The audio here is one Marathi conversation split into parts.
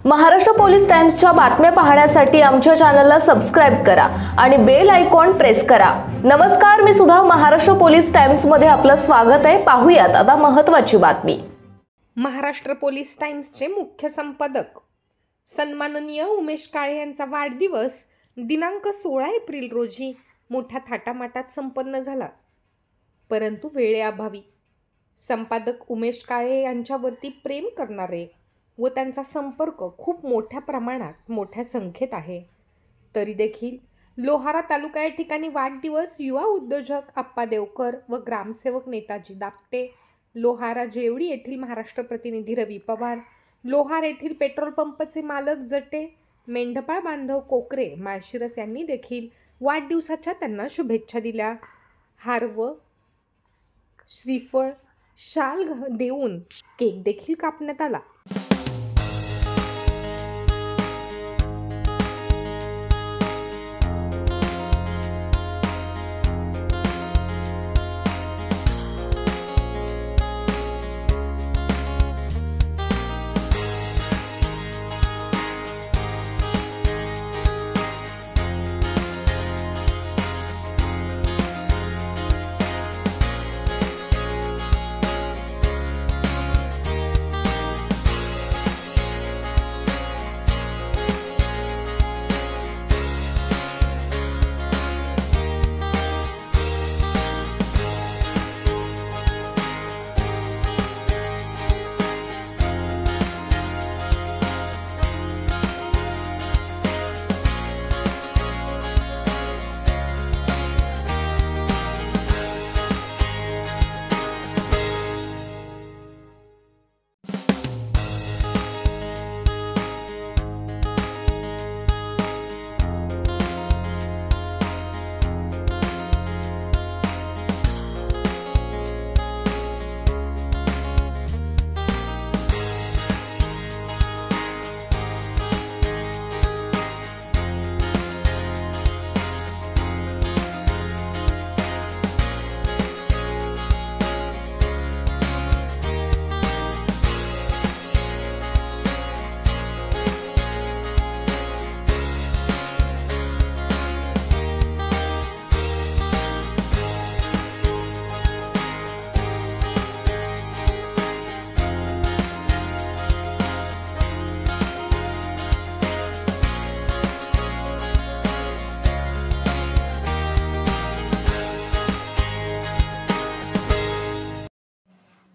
महाराष्ट्र पोलीस टाइम्सच्या बातम्या पाहण्यासाठी आमच्या चॅनलला सबस्क्राइब करा आणि बेल आयकॉन प्रेस करा। नमस्कार, मी सुधा, महाराष्ट्र पोलीस टाइम्स मध्ये आपलं स्वागत आहे। पाहूयात आता महत्त्वाची बातमी। महाराष्ट्र पोलीस टाइम्सचे मुख्य संपादक सन्माननीय उमेश काळे यांचा वाढदिवस दिनांक 16 एप्रिल रोजी मोठ्या थाटामाटात संपन्न झाला, परंतु वेळेअभावी संपादक उमेश काळे यांच्यावरती प्रेम करणारे व त्यांचा संपर्क खूप मोठ्या प्रमाणात मोठ्या संख्येत आहे, तरी देखील लोहारा तालुका या ठिकाणी वाढदिवस युवा उद्योजक आप्पा देवकर व ग्रामसेवक नेताजी दापटे, लोहारा जेवडी येथील महाराष्ट्र प्रतिनिधी रवी पवार, लोहार येथील पेट्रोल पंपचे मालक जटे, मेंढपाळ बांधव कोकरे माळशिरस यांनी देखील वाढदिवसाच्या त्यांना शुभेच्छा दिल्या। हार व श्रीफळ शाल देऊन केक देखील कापण्यात आला।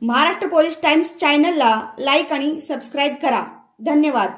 महाराष्ट्र पोलीस टाइम्स चॅनलला लाईक आणि सबस्क्राइब करा। धन्यवाद।